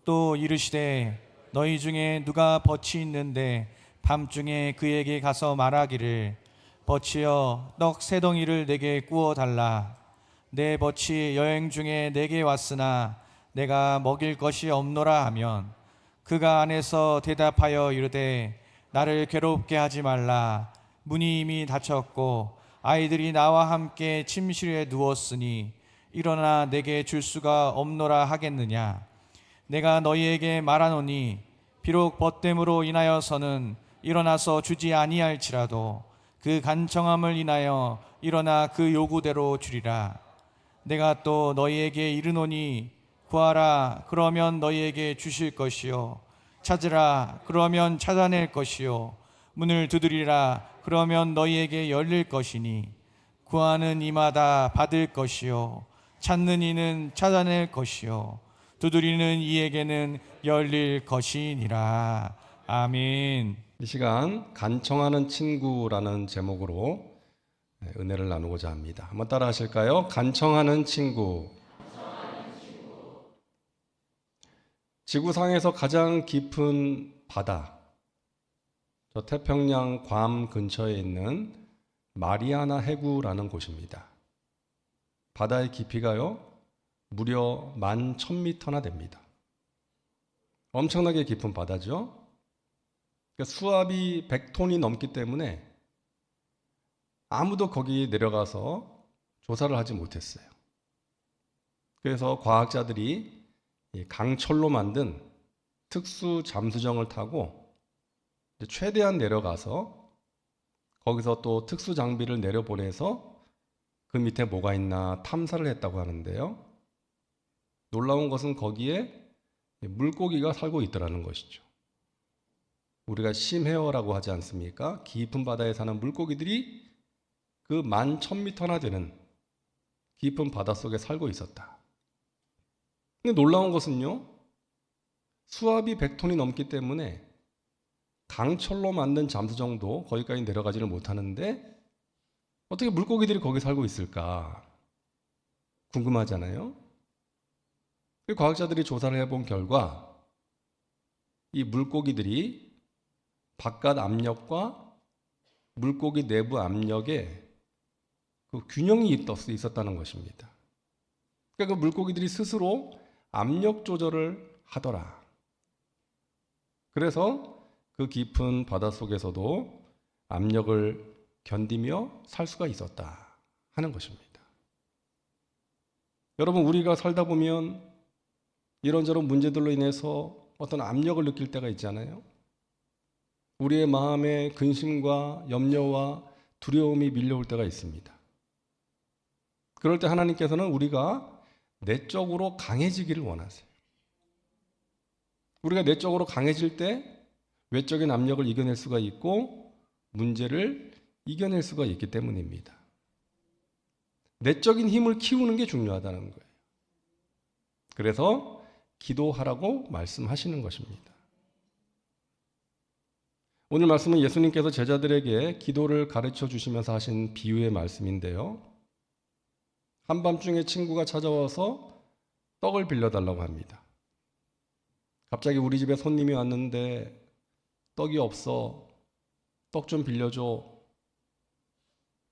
또 이르시되 너희 중에 누가 벗이 있는데 밤중에 그에게 가서 말하기를 벗이여 떡 세 덩이를 내게 구워 달라. 내 벗이 여행 중에 내게 왔으나 내가 먹일 것이 없노라 하면 그가 안에서 대답하여 이르되 나를 괴롭게 하지 말라. 문이 이미 닫혔고 아이들이 나와 함께 침실에 누웠으니 일어나 내게 줄 수가 없노라 하겠느냐. 내가 너희에게 말하노니 비록 벗됨으로 인하여서는 일어나서 주지 아니할지라도 그 간청함을 인하여 일어나 그 요구대로 주리라. 내가 또 너희에게 이르노니 구하라 그러면 너희에게 주실 것이요 찾으라 그러면 찾아낼 것이요 문을 두드리라 그러면 너희에게 열릴 것이니 구하는 이마다 받을 것이요 찾는 이는 찾아낼 것이요 두드리는 이에게는 열릴 것이니라. 아멘. 이 시간 간청하는 친구라는 제목으로 은혜를 나누고자 합니다. 한번 따라 하실까요? 간청하는 친구. 지구상에서 가장 깊은 바다, 저 태평양 괌 근처에 있는 마리아나 해구라는 곳입니다. 바다의 깊이가요 무려 11,000m나 됩니다. 엄청나게 깊은 바다죠. 그러니까 수압이 100톤이 넘기 때문에 아무도 거기 내려가서 조사를 하지 못했어요. 그래서 과학자들이 강철로 만든 특수 잠수정을 타고 최대한 내려가서 거기서 또 특수 장비를 내려보내서 그 밑에 뭐가 있나 탐사를 했다고 하는데요. 놀라운 것은 거기에 물고기가 살고 있더라는 것이죠. 우리가 심해어라고 하지 않습니까? 깊은 바다에 사는 물고기들이 그 11,000m나 되는 깊은 바다 속에 살고 있었다. 근데 놀라운 것은요, 수압이 100톤이 넘기 때문에 강철로 만든 잠수정도 거기까지 내려가지를 못하는데 어떻게 물고기들이 거기 살고 있을까 궁금하잖아요. 과학자들이 조사를 해본 결과 이 물고기들이 바깥 압력과 물고기 내부 압력에 그 균형이 있었다는 것입니다. 그러니까 그 물고기들이 스스로 압력 조절을 하더라. 그래서 그 깊은 바닷속에서도 압력을 견디며 살 수가 있었다 하는 것입니다. 여러분, 우리가 살다 보면 이런저런 문제들로 인해서 어떤 압력을 느낄 때가 있잖아요. 우리의 마음에 근심과 염려와 두려움이 밀려올 때가 있습니다. 그럴 때 하나님께서는 우리가 내적으로 강해지기를 원하세요. 우리가 내적으로 강해질 때 외적인 압력을 이겨낼 수가 있고 문제를 이겨낼 수가 있기 때문입니다. 내적인 힘을 키우는 게 중요하다는 거예요. 그래서 기도하라고 말씀하시는 것입니다. 오늘 말씀은 예수님께서 제자들에게 기도를 가르쳐 주시면서 하신 비유의 말씀인데요. 한밤중에 친구가 찾아와서 떡을 빌려달라고 합니다. 갑자기 우리 집에 손님이 왔는데 떡이 없어. 떡 좀 빌려줘.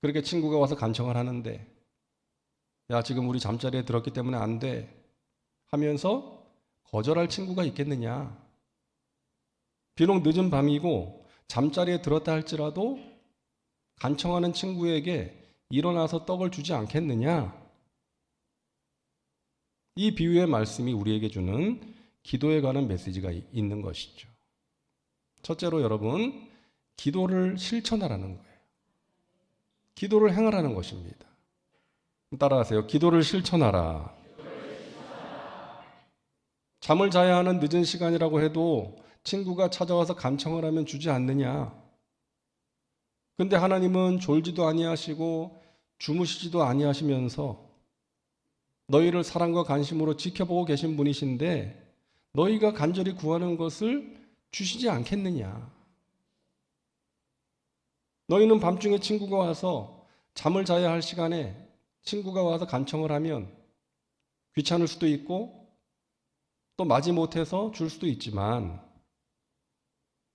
그렇게 친구가 와서 간청을 하는데 야, 지금 우리 잠자리에 들었기 때문에 안 돼 하면서 거절할 친구가 있겠느냐. 비록 늦은 밤이고 잠자리에 들었다 할지라도 간청하는 친구에게 일어나서 떡을 주지 않겠느냐. 이 비유의 말씀이 우리에게 주는 기도에 관한 메시지가 있는 것이죠. 첫째로 여러분, 기도를 실천하라는 거예요. 기도를 행하라는 것입니다. 따라하세요. 기도를 실천하라. 잠을 자야 하는 늦은 시간이라고 해도 친구가 찾아와서 간청을 하면 주지 않느냐. 근데 하나님은 졸지도 아니하시고 주무시지도 아니하시면서 너희를 사랑과 관심으로 지켜보고 계신 분이신데 너희가 간절히 구하는 것을 주시지 않겠느냐. 너희는 밤중에 친구가 와서 잠을 자야 할 시간에 친구가 와서 간청을 하면 귀찮을 수도 있고 또 마지못해서 줄 수도 있지만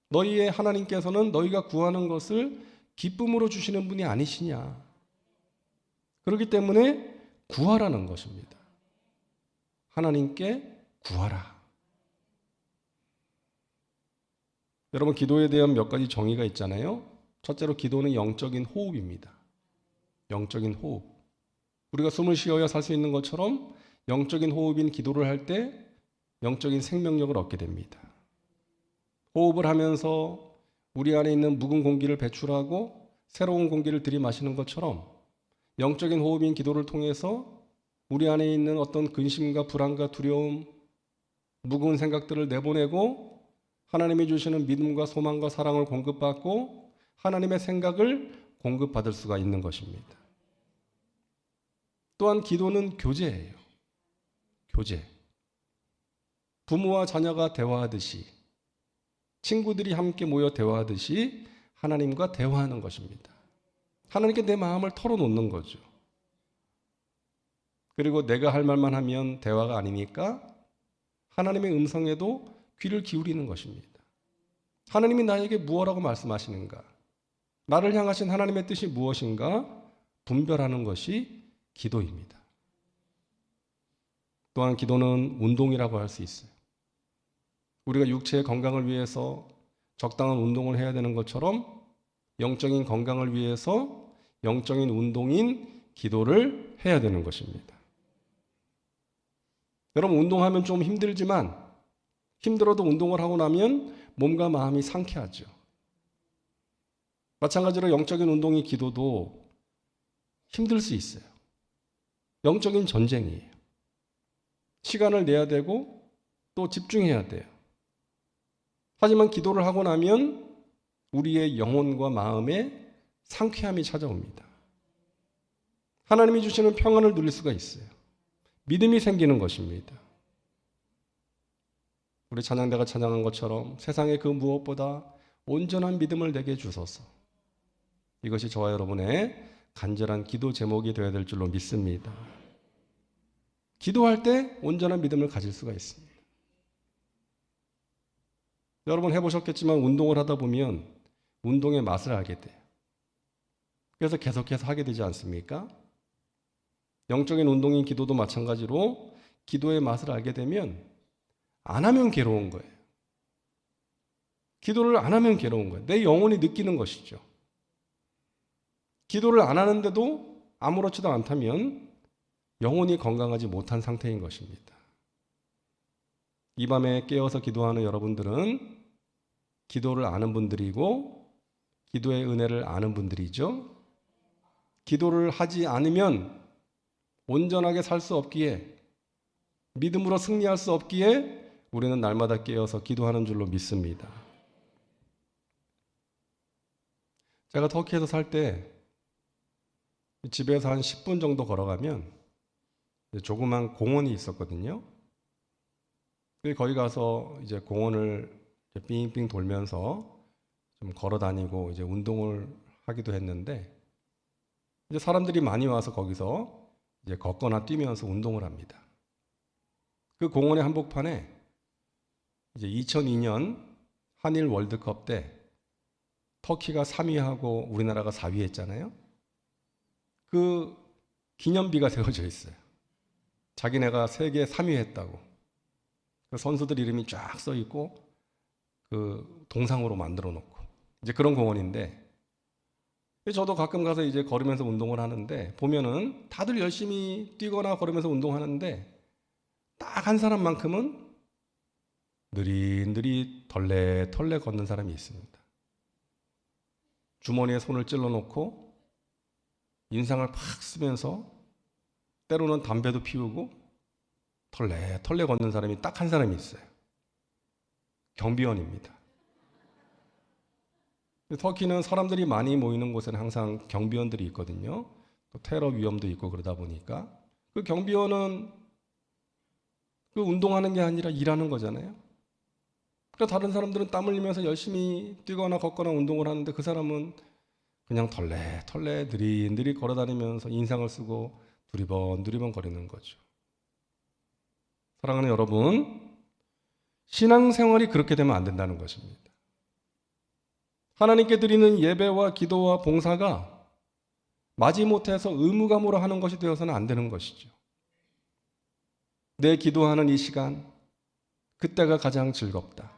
너희의 하나님께서는 너희가 구하는 것을 기쁨으로 주시는 분이 아니시냐. 그렇기 때문에 구하라는 것입니다. 하나님께 구하라. 여러분, 기도에 대한 몇 가지 정의가 있잖아요. 첫째로 기도는 영적인 호흡입니다. 영적인 호흡. 우리가 숨을 쉬어야 살 수 있는 것처럼 영적인 호흡인 기도를 할 때 영적인 생명력을 얻게 됩니다. 호흡을 하면서 우리 안에 있는 묵은 공기를 배출하고 새로운 공기를 들이마시는 것처럼 영적인 호흡인 기도를 통해서 우리 안에 있는 어떤 근심과 불안과 두려움, 무거운 생각들을 내보내고 하나님이 주시는 믿음과 소망과 사랑을 공급받고 하나님의 생각을 공급받을 수가 있는 것입니다. 또한 기도는 교제예요. 교제. 부모와 자녀가 대화하듯이, 친구들이 함께 모여 대화하듯이 하나님과 대화하는 것입니다. 하나님께 내 마음을 털어놓는 거죠. 그리고 내가 할 말만 하면 대화가 아니니까 하나님의 음성에도 귀를 기울이는 것입니다. 하나님이 나에게 무엇라고 말씀하시는가? 나를 향하신 하나님의 뜻이 무엇인가? 분별하는 것이 기도입니다. 또한 기도는 운동이라고 할 수 있어요. 우리가 육체의 건강을 위해서 적당한 운동을 해야 되는 것처럼 영적인 건강을 위해서 영적인 운동인 기도를 해야 되는 것입니다. 여러분, 운동하면 좀 힘들지만 힘들어도 운동을 하고 나면 몸과 마음이 상쾌하죠. 마찬가지로 영적인 운동의 기도도 힘들 수 있어요. 영적인 전쟁이에요. 시간을 내야 되고 또 집중해야 돼요. 하지만 기도를 하고 나면 우리의 영혼과 마음에 상쾌함이 찾아옵니다. 하나님이 주시는 평안을 누릴 수가 있어요. 믿음이 생기는 것입니다. 우리 찬양대가 찬양한 것처럼 세상의 그 무엇보다 온전한 믿음을 내게 주소서. 이것이 저와 여러분의 간절한 기도 제목이 되어야 될 줄로 믿습니다. 기도할 때 온전한 믿음을 가질 수가 있습니다. 여러분 해보셨겠지만 운동을 하다 보면 운동의 맛을 알게 돼요. 그래서 계속해서 하게 되지 않습니까? 영적인 운동인 기도도 마찬가지로 기도의 맛을 알게 되면 안 하면 괴로운 거예요. 기도를 안 하면 괴로운 거예요. 내 영혼이 느끼는 것이죠. 기도를 안 하는데도 아무렇지도 않다면 영혼이 건강하지 못한 상태인 것입니다. 이 밤에 깨어서 기도하는 여러분들은 기도를 아는 분들이고 기도의 은혜를 아는 분들이죠. 기도를 하지 않으면 온전하게 살 수 없기에, 믿음으로 승리할 수 없기에 우리는 날마다 깨어서 기도하는 줄로 믿습니다. 제가 터키에서 살 때 집에서 한 10분 정도 걸어가면 조그만 공원이 있었거든요. 거기 가서 이제 공원을 빙빙 돌면서 좀 걸어 다니고 이제 운동을 하기도 했는데, 이제 사람들이 많이 와서 거기서 이제 걷거나 뛰면서 운동을 합니다. 그 공원의 한복판에 이제 2002년 한일 월드컵 때 터키가 3위하고 우리나라가 4위 했잖아요. 그 기념비가 세워져 있어요. 자기네가 세계 3위 했다고. 그 선수들 이름이 쫙 써 있고 그 동상으로 만들어 놓고 이제 그런 공원인데, 저도 가끔 가서 이제 걸으면서 운동을 하는데 보면은 다들 열심히 뛰거나 걸으면서 운동하는데 딱 한 사람만큼은 느릿느릿 덜레덜레 걷는 사람이 있습니다. 주머니에 손을 찔러 놓고 인상을 팍 쓰면서 때로는 담배도 피우고 털레털레 걷는 사람이 딱 한 사람이 있어요. 경비원입니다. 터키는 사람들이 많이 모이는 곳에는 항상 경비원들이 있거든요. 또 테러 위험도 있고 그러다 보니까 그 경비원은 그 운동하는 게 아니라 일하는 거잖아요. 그러니까 다른 사람들은 땀 흘리면서 열심히 뛰거나 걷거나 운동을 하는데 그 사람은 그냥 털레털레 느릿느릿 걸어다니면서 인상을 쓰고 두리번 거리는 거죠. 사랑하는 여러분, 신앙생활이 그렇게 되면 안 된다는 것입니다. 하나님께 드리는 예배와 기도와 봉사가 마지못해서 의무감으로 하는 것이 되어서는 안 되는 것이죠. 내 기도하는 이 시간, 그때가 가장 즐겁다.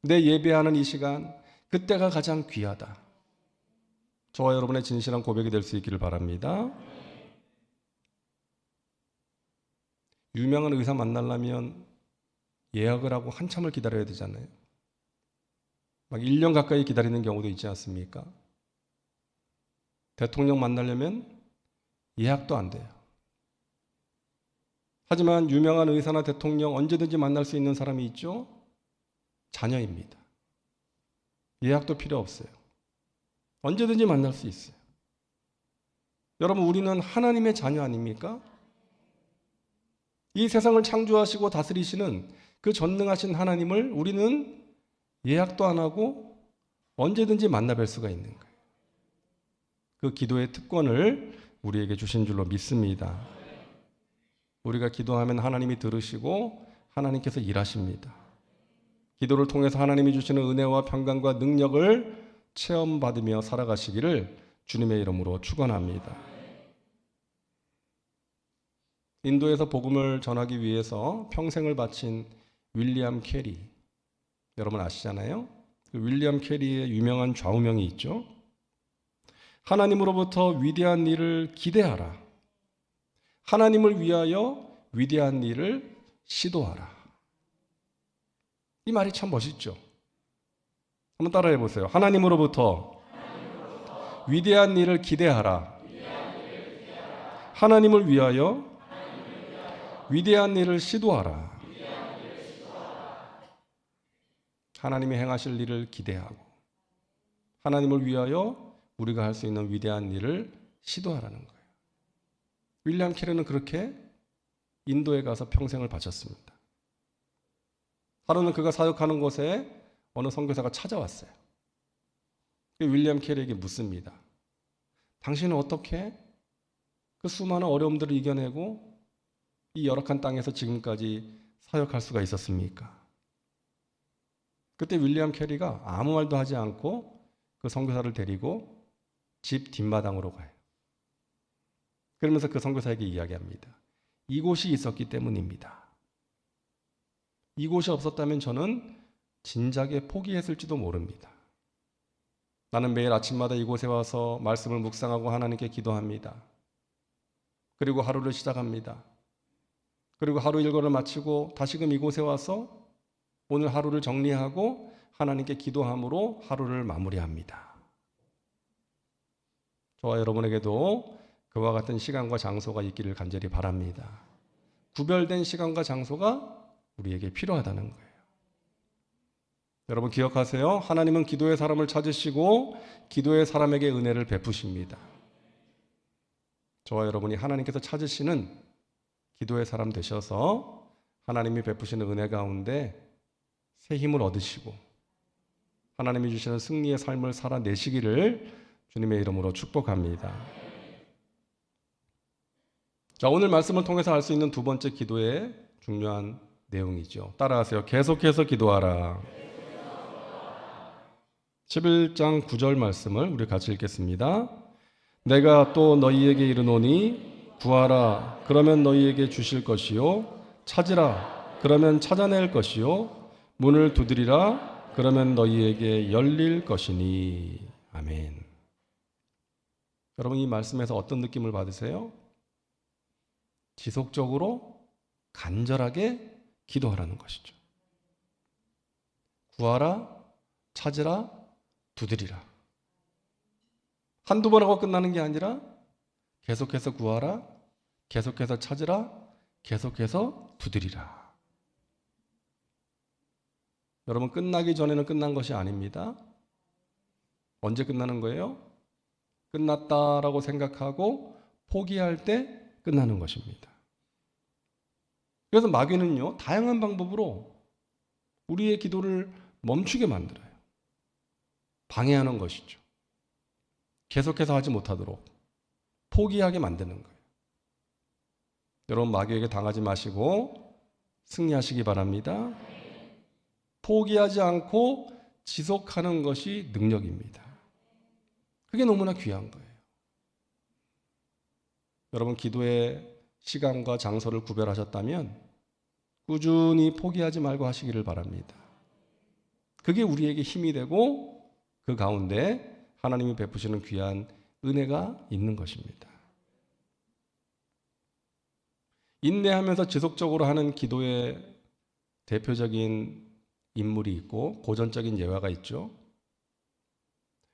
내 예배하는 이 시간, 그때가 가장 귀하다. 저와 여러분의 진실한 고백이 될 수 있기를 바랍니다. 유명한 의사 만나려면 예약을 하고 한참을 기다려야 되잖아요. 막 1년 가까이 기다리는 경우도 있지 않습니까? 대통령 만나려면 예약도 안 돼요. 하지만 유명한 의사나 대통령 언제든지 만날 수 있는 사람이 있죠? 자녀입니다. 예약도 필요 없어요. 언제든지 만날 수 있어요. 여러분, 우리는 하나님의 자녀 아닙니까? 이 세상을 창조하시고 다스리시는 그 전능하신 하나님을 우리는 예약도 안 하고 언제든지 만나뵐 수가 있는 거예요. 그 기도의 특권을 우리에게 주신 줄로 믿습니다. 우리가 기도하면 하나님이 들으시고 하나님께서 일하십니다. 기도를 통해서 하나님이 주시는 은혜와 평강과 능력을 체험받으며 살아가시기를 주님의 이름으로 축원합니다. 인도에서 복음을 전하기 위해서 평생을 바친 윌리엄 캐리, 여러분 아시잖아요? 그 윌리엄 캐리의 유명한 좌우명이 있죠. 하나님으로부터 위대한 일을 기대하라. 하나님을 위하여 위대한 일을 시도하라. 이 말이 참 멋있죠. 한번 따라해 보세요. 하나님으로부터 위대한 일을 기대하라. 하나님을 위하여 위대한 일을 시도하라. 하나님이 행하실 일을 기대하고 하나님을 위하여 우리가 할 수 있는 위대한 일을 시도하라는 거예요. 윌리엄 캐리는 그렇게 인도에 가서 평생을 바쳤습니다. 하루는 그가 사역하는 곳에 어느 선교사가 찾아왔어요. 윌리엄 캐리에게 묻습니다. 당신은 어떻게 그 수많은 어려움들을 이겨내고 이 열악한 땅에서 지금까지 사역할 수가 있었습니까? 그때 윌리엄 캐리가 아무 말도 하지 않고 그 선교사를 데리고 집 뒷마당으로 가요. 그러면서 그 선교사에게 이야기합니다. 이곳이 있었기 때문입니다. 이곳이 없었다면 저는 진작에 포기했을지도 모릅니다. 나는 매일 아침마다 이곳에 와서 말씀을 묵상하고 하나님께 기도합니다. 그리고 하루를 시작합니다. 그리고 하루 일과를 마치고 다시금 이곳에 와서 오늘 하루를 정리하고 하나님께 기도함으로 하루를 마무리합니다. 저와 여러분에게도 그와 같은 시간과 장소가 있기를 간절히 바랍니다. 구별된 시간과 장소가 우리에게 필요하다는 거예요. 여러분 기억하세요. 하나님은 기도의 사람을 찾으시고 기도의 사람에게 은혜를 베푸십니다. 저와 여러분이 하나님께서 찾으시는 기도의 사람 되셔서 하나님이 베푸시는 은혜 가운데 새 힘을 얻으시고 하나님이 주시는 승리의 삶을 살아내시기를 주님의 이름으로 축복합니다. 자, 오늘 말씀을 통해서 알 수 있는 두 번째 기도의 중요한 내용이죠. 따라하세요. 계속해서 기도하라. 11장 9절 말씀을 우리 같이 읽겠습니다. 내가 또 너희에게 이르노니 구하라 그러면 너희에게 주실 것이요 찾으라 그러면 찾아낼 것이요 문을 두드리라 그러면 너희에게 열릴 것이니. 아멘. 여러분 이 말씀에서 어떤 느낌을 받으세요? 지속적으로 간절하게 기도하라는 것이죠. 구하라, 찾으라, 두드리라. 한두 번 하고 끝나는 게 아니라 계속해서 구하라, 계속해서 찾으라, 계속해서 두드리라. 여러분 끝나기 전에는 끝난 것이 아닙니다. 언제 끝나는 거예요? 끝났다라고 생각하고 포기할 때 끝나는 것입니다. 그래서 마귀는요, 다양한 방법으로 우리의 기도를 멈추게 만들어요. 방해하는 것이죠. 계속해서 하지 못하도록 포기하게 만드는 거예요. 여러분 마귀에게 당하지 마시고 승리하시기 바랍니다. 포기하지 않고 지속하는 것이 능력입니다. 그게 너무나 귀한 거예요. 여러분, 기도의 시간과 장소를 구별하셨다면 꾸준히 포기하지 말고 하시기를 바랍니다. 그게 우리에게 힘이 되고 그 가운데 하나님이 베푸시는 귀한 은혜가 있는 것입니다. 인내하면서 지속적으로 하는 기도의 대표적인 인물이 있고 고전적인 예화가 있죠.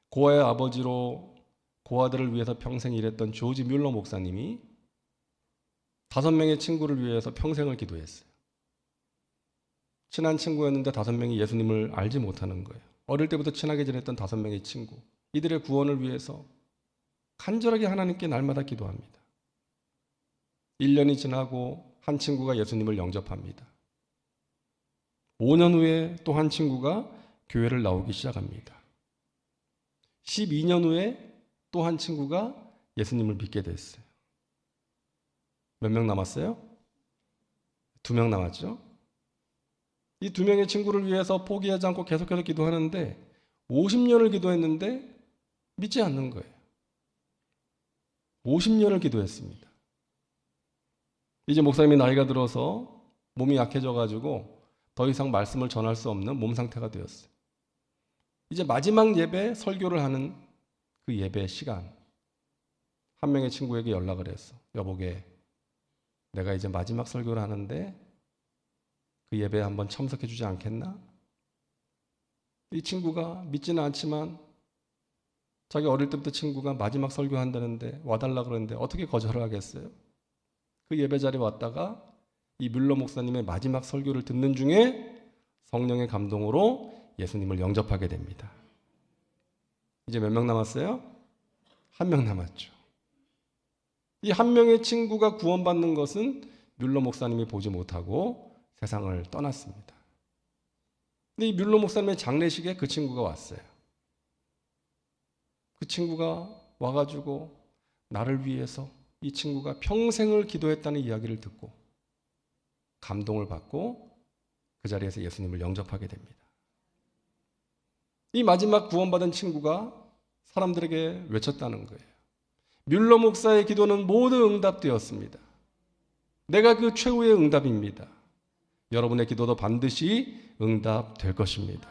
고아의 아버지로 고아들을 위해서 평생 일했던 조지 뮬러 목사님이 5명의 친구를 위해서 평생을 기도했어요. 친한 친구였는데 5명이 예수님을 알지 못하는 거예요. 어릴 때부터 친하게 지냈던 5명의 친구, 이들의 구원을 위해서 간절하게 하나님께 날마다 기도합니다. 1년이 지나고 한 친구가 예수님을 영접합니다. 5년 후에 또 한 친구가 교회를 나오기 시작합니다. 12년 후에 또 한 친구가 예수님을 믿게 됐어요. 몇 명 남았어요? 2명 남았죠? 이 2명의 친구를 위해서 포기하지 않고 계속해서 기도하는데 50년을 기도했는데 믿지 않는 거예요. 50년을 기도했습니다. 이제 목사님이 나이가 들어서 몸이 약해져가지고 더 이상 말씀을 전할 수 없는 몸 상태가 되었어요. 이제 마지막 예배 설교를 하는 그 예배 시간, 한 명의 친구에게 연락을 했어. 여보게, 내가 이제 마지막 설교를 하는데 그 예배에 한번 참석해 주지 않겠나? 이 친구가 믿지는 않지만 자기 어릴 때부터 친구가 마지막 설교한다는데 와달라 그러는데 어떻게 거절을 하겠어요? 그 예배 자리에 왔다가 이 뮬러 목사님의 마지막 설교를 듣는 중에 성령의 감동으로 예수님을 영접하게 됩니다. 이제 몇 명 남았어요? 1명 남았죠. 이 1명의 친구가 구원받는 것은 뮬러 목사님이 보지 못하고 세상을 떠났습니다. 근데 이 뮬러 목사님의 장례식에 그 친구가 왔어요. 그 친구가 와가지고 나를 위해서 이 친구가 평생을 기도했다는 이야기를 듣고 감동을 받고 그 자리에서 예수님을 영접하게 됩니다. 이 마지막 구원받은 친구가 사람들에게 외쳤다는 거예요. 뮬러 목사의 기도는 모두 응답되었습니다. 내가 그 최후의 응답입니다. 여러분의 기도도 반드시 응답될 것입니다.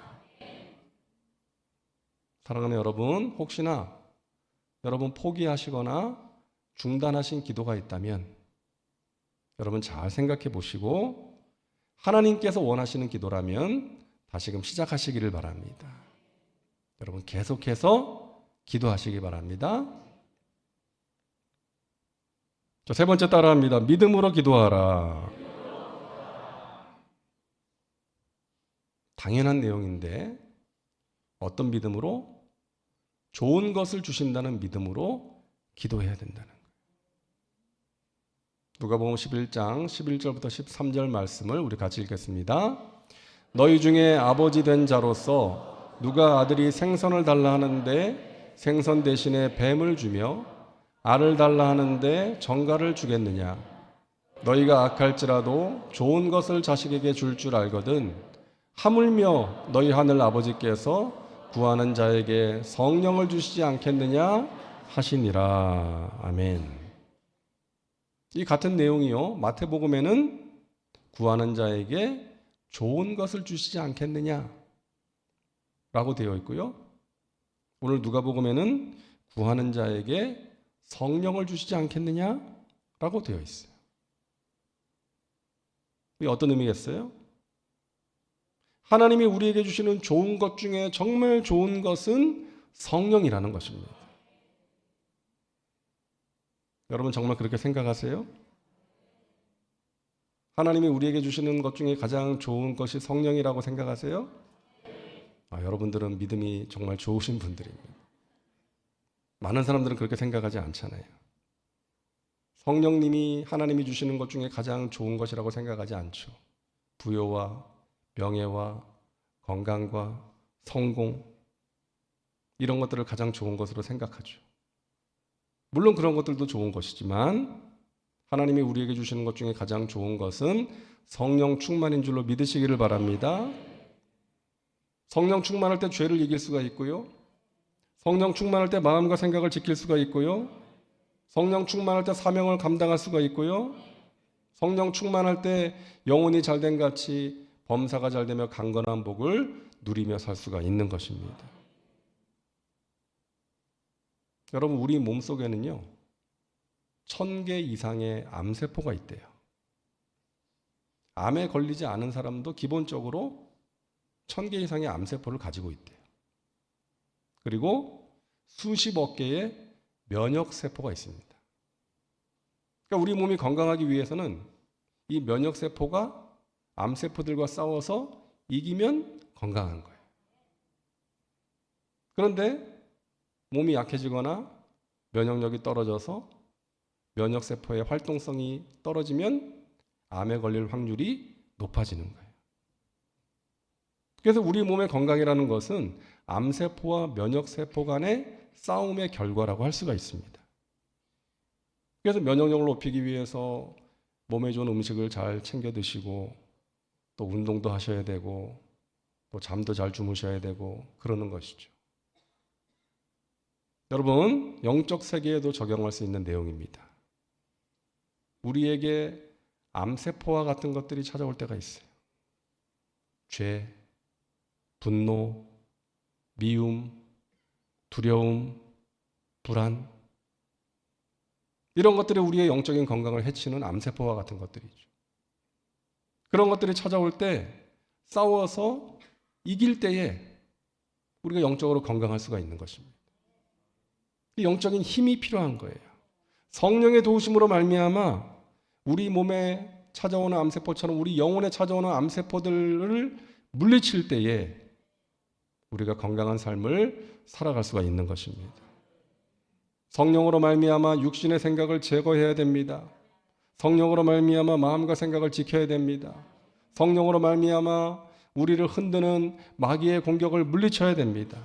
사랑하는 여러분, 혹시나 여러분 포기하시거나 중단하신 기도가 있다면 여러분 잘 생각해 보시고 하나님께서 원하시는 기도라면 다시금 시작하시기를 바랍니다. 여러분 계속해서 기도하시기 바랍니다. 자, 3번째 따라합니다. 믿음으로 기도하라. 당연한 내용인데 어떤 믿음으로? 좋은 것을 주신다는 믿음으로 기도해야 된다는 거예요. 누가복음 11장 11절부터 13절 말씀을 우리 같이 읽겠습니다. 너희 중에 아버지 된 자로서 누가 아들이 생선을 달라 하는데 생선 대신에 뱀을 주며 알을 달라 하는데 정갈을 주겠느냐? 너희가 악할지라도 좋은 것을 자식에게 줄 줄 알거든 하물며 너희 하늘 아버지께서 구하는 자에게 성령을 주시지 않겠느냐 하시니라. 아멘. 이 같은 내용이요, 마태복음에는 구하는 자에게 좋은 것을 주시지 않겠느냐 라고 되어 있고요, 오늘 누가복음에는 구하는 자에게 성령을 주시지 않겠느냐 라고 되어 있어요. 이게 어떤 의미겠어요? 하나님이 우리에게 주시는 좋은 것 중에 정말 좋은 것은 성령이라는 것입니다. 여러분 정말 그렇게 생각하세요? 하나님이 우리에게 주시는 것 중에 가장 좋은 것이 성령이라고 생각하세요? 여러분들은 믿음이 정말 좋으신 분들입니다. 많은 사람들은 그렇게 생각하지 않잖아요. 성령님이 하나님이 주시는 것 중에 가장 좋은 것이라고 생각하지 않죠. 부요와 명예와 건강과 성공, 이런 것들을 가장 좋은 것으로 생각하죠. 물론 그런 것들도 좋은 것이지만 하나님이 우리에게 주시는 것 중에 가장 좋은 것은 성령 충만인 줄로 믿으시기를 바랍니다. 성령 충만할 때 죄를 이길 수가 있고요. 성령 충만할 때 마음과 생각을 지킬 수가 있고요. 성령 충만할 때 사명을 감당할 수가 있고요. 성령 충만할 때 영혼이 잘된 같이 범사가 잘되며 강건한 복을 누리며 살 수가 있는 것입니다. 여러분, 우리 몸속에는요 1000개 이상의 암세포가 있대요. 암에 걸리지 않은 사람도 기본적으로 1000개 이상의 암세포를 가지고 있대요. 그리고 수십억 개의 면역세포가 있습니다. 그러니까 우리 몸이 건강하기 위해서는 이 면역세포가 암세포들과 싸워서 이기면 건강한 거예요. 그런데 몸이 약해지거나 면역력이 떨어져서 면역세포의 활동성이 떨어지면 암에 걸릴 확률이 높아지는 거예요. 그래서 우리 몸의 건강이라는 것은 암세포와 면역세포 간의 싸움의 결과라고 할 수가 있습니다. 그래서 면역력을 높이기 위해서 몸에 좋은 음식을 잘 챙겨 드시고 또 운동도 하셔야 되고 또 잠도 잘 주무셔야 되고 그러는 것이죠. 여러분, 영적 세계에도 적용할 수 있는 내용입니다. 우리에게 암세포와 같은 것들이 찾아올 때가 있어요. 죄, 분노, 미움, 두려움, 불안, 이런 것들이 우리의 영적인 건강을 해치는 암세포와 같은 것들이죠. 그런 것들이 찾아올 때 싸워서 이길 때에 우리가 영적으로 건강할 수가 있는 것입니다. 영적인 힘이 필요한 거예요. 성령의 도우심으로 말미암아 우리 몸에 찾아오는 암세포처럼 우리 영혼에 찾아오는 암세포들을 물리칠 때에 우리가 건강한 삶을 살아갈 수가 있는 것입니다. 성령으로 말미암아 육신의 생각을 제거해야 됩니다. 성령으로 말미암아 마음과 생각을 지켜야 됩니다. 성령으로 말미암아 우리를 흔드는 마귀의 공격을 물리쳐야 됩니다.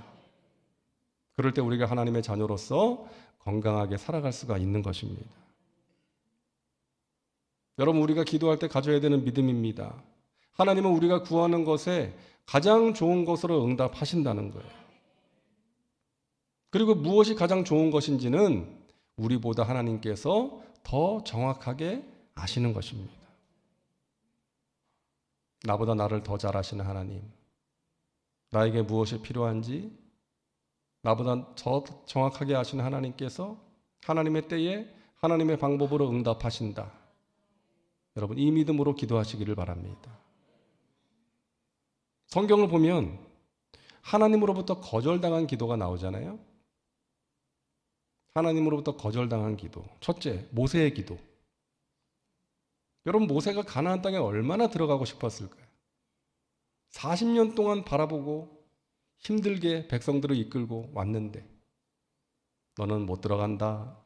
그럴 때 우리가 하나님의 자녀로서 건강하게 살아갈 수가 있는 것입니다. 여러분, 우리가 기도할 때 가져야 되는 믿음입니다. 하나님은 우리가 구하는 것에 가장 좋은 것으로 응답하신다는 거예요. 그리고 무엇이 가장 좋은 것인지는 우리보다 하나님께서 더 정확하게 아시는 것입니다. 나보다 나를 더 잘 아시는 하나님, 나에게 무엇이 필요한지 나보다 더 정확하게 아시는 하나님께서 하나님의 때에 하나님의 방법으로 응답하신다. 여러분, 이 믿음으로 기도하시기를 바랍니다. 성경을 보면 하나님으로부터 거절당한 기도가 나오잖아요. 하나님으로부터 거절당한 기도. 첫째, 모세의 기도. 여러분, 모세가 가나안 땅에 얼마나 들어가고 싶었을까요? 40년 동안 바라보고 힘들게 백성들을 이끌고 왔는데 너는 못 들어간다.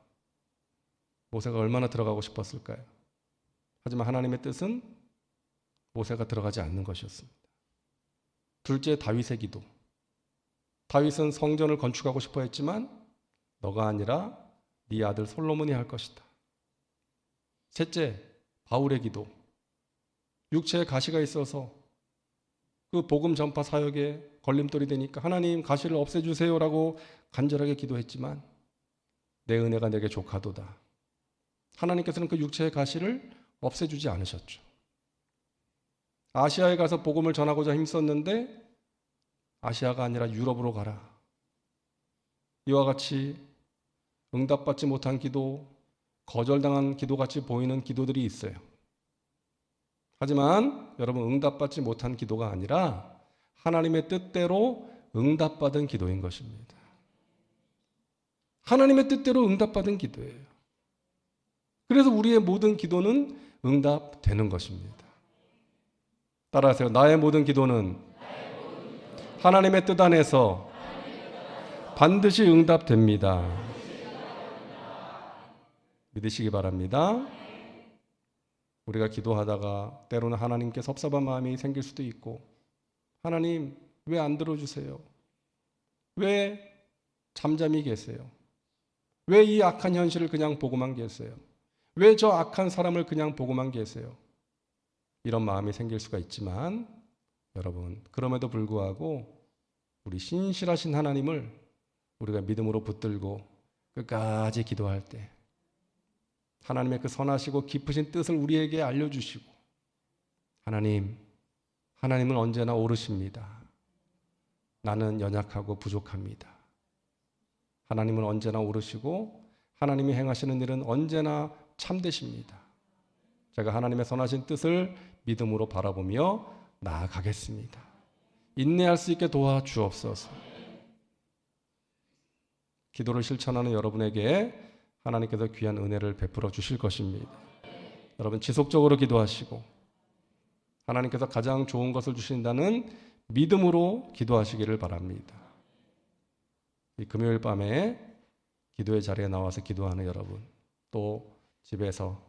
모세가 얼마나 들어가고 싶었을까요? 하지만 하나님의 뜻은 모세가 들어가지 않는 것이었습니다. 둘째, 다윗의 기도. 다윗은 성전을 건축하고 싶어 했지만 너가 아니라 네 아들 솔로몬이 할 것이다. 셋째, 바울의 기도. 육체에 가시가 있어서 그 복음 전파 사역에 걸림돌이 되니까 하나님 가시를 없애주세요라고 간절하게 기도했지만 내 은혜가 내게 족하도다. 하나님께서는 그 육체의 가시를 없애주지 않으셨죠. 아시아에 가서 복음을 전하고자 힘썼는데 아시아가 아니라 유럽으로 가라. 이와 같이 응답받지 못한 기도, 거절당한 기도같이 보이는 기도들이 있어요. 하지만 여러분, 응답받지 못한 기도가 아니라 하나님의 뜻대로 응답받은 기도인 것입니다. 하나님의 뜻대로 응답받은 기도예요. 그래서 우리의 모든 기도는 응답되는 것입니다. 따라하세요. 나의 모든 기도는 하나님의 뜻 안에서 반드시 응답됩니다. 믿으시기 바랍니다. 우리가 기도하다가 때로는 하나님께 섭섭한 마음이 생길 수도 있고, 하나님 왜 안 들어주세요? 왜 잠잠히 계세요? 왜 이 악한 현실을 그냥 보고만 계세요? 왜 저 악한 사람을 그냥 보고만 계세요? 이런 마음이 생길 수가 있지만 여러분, 그럼에도 불구하고 우리 신실하신 하나님을 우리가 믿음으로 붙들고 끝까지 기도할 때 하나님의 그 선하시고 깊으신 뜻을 우리에게 알려주시고 하나님은 언제나 오르십니다. 나는 연약하고 부족합니다. 하나님은 언제나 오르시고 하나님이 행하시는 일은 언제나 참되십니다. 제가 하나님의 선하신 뜻을 믿음으로 바라보며 나아가겠습니다. 인내할 수 있게 도와주옵소서. 기도를 실천하는 여러분에게 하나님께서 귀한 은혜를 베풀어 주실 것입니다. 여러분 지속적으로 기도하시고 하나님께서 가장 좋은 것을 주신다는 믿음으로 기도하시기를 바랍니다. 이 금요일 밤에 기도의 자리에 나와서 기도하는 여러분, 또 집에서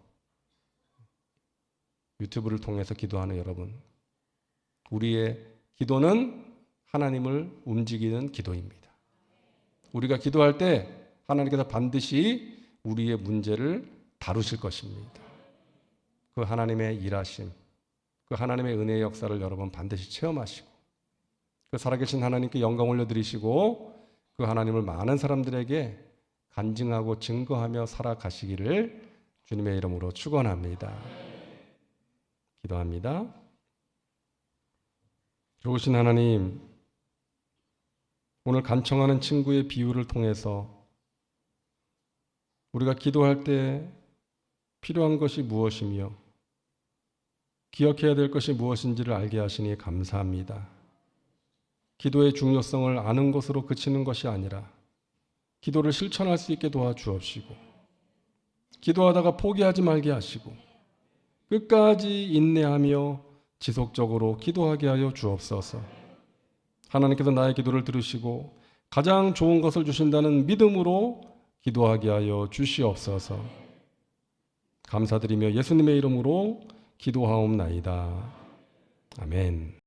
유튜브를 통해서 기도하는 여러분, 우리의 기도는 하나님을 움직이는 기도입니다. 우리가 기도할 때 하나님께서 반드시 우리의 문제를 다루실 것입니다. 그 하나님의 일하심, 그 하나님의 은혜의 역사를 여러분 반드시 체험하시고 그 살아계신 하나님께 영광 올려드리시고 그 하나님을 많은 사람들에게 간증하고 증거하며 살아가시기를 주님의 이름으로 축원합니다. 기도합니다. 좋으신 하나님, 오늘 간청하는 친구의 비유를 통해서 우리가 기도할 때 필요한 것이 무엇이며 기억해야 될 것이 무엇인지를 알게 하시니 감사합니다. 기도의 중요성을 아는 것으로 그치는 것이 아니라 기도를 실천할 수 있게 도와주옵시고 기도하다가 포기하지 말게 하시고 끝까지 인내하며 지속적으로 기도하게 하여 주옵소서. 하나님께서 나의 기도를 들으시고 가장 좋은 것을 주신다는 믿음으로 기도하게 하여 주시옵소서. 감사드리며 예수님의 이름으로 기도하옵나이다. 아멘.